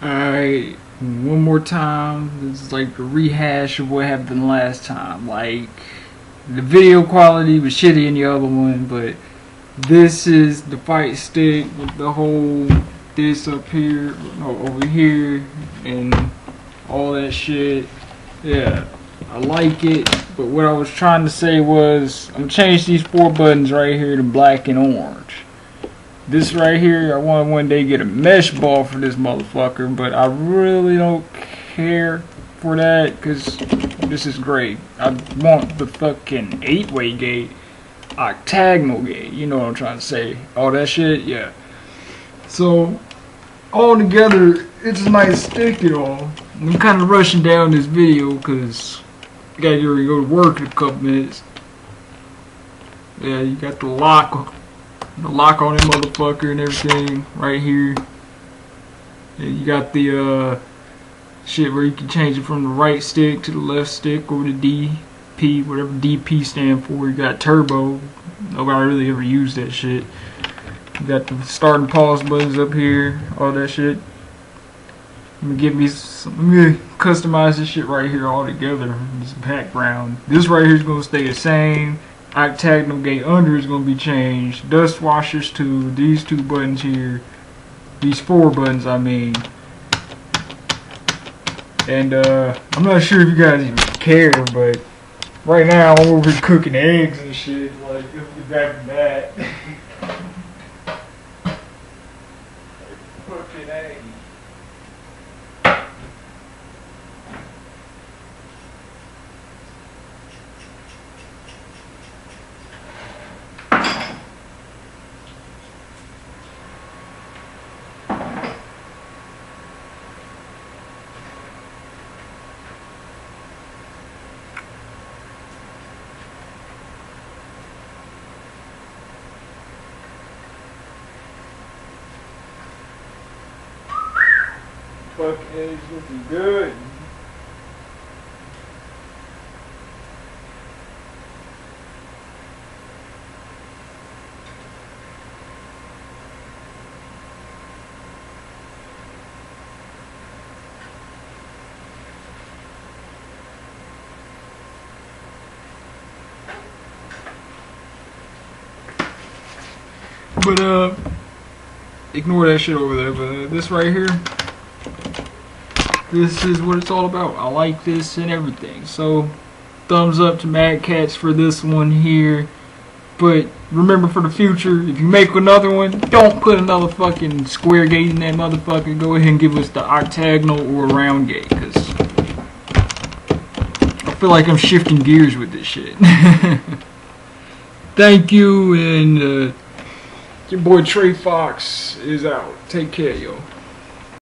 Alright, one more time. This is like a rehash of what happened last time. Like, the video quality was shitty in the other one, but this is the fight stick with the whole this up here, no, over here, and all that shit. Yeah, I like it, but what I was trying to say was, I'm gonna change these 4 buttons right here to black and orange. This right here, I want to one day get a mesh ball for this motherfucker, but I really don't care for that because this is great. I want the fucking 8-way gate, octagonal gate, you know what I'm trying to say. All that shit, yeah. So, all together, it's a nice stick, you know. I'm kind of rushing down this video because I gotta go to work in a couple minutes. Yeah, you got the lock on that motherfucker and everything right here. And you got the shit where you can change it from the right stick to the left stick or the DP, whatever DP stand for. You got turbo. Nobody really ever used that shit. You got the start and pause buttons up here, all that shit. Let me customize this shit right here all together. This background. This right here is gonna stay the same. Octagonal gate under is going to be changed. Dust washers to these 2 buttons here. These 4 buttons, I mean. And I'm not sure if you guys even care, but right now I'm over here cooking eggs and shit. Like, let's get back to that. Cooking eggs. Fuck eggs looking good. But ignore that shit over there. But this right here, this is what it's all about. I like this and everything. So, thumbs up to Mad Cats for this one here. But remember, for the future, if you make another one, don't put another fucking square gate in that motherfucker. Go ahead and give us the octagonal or round gate, because I feel like I'm shifting gears with this shit. Thank you, and your boy Trey Fox is out. Take care, yo.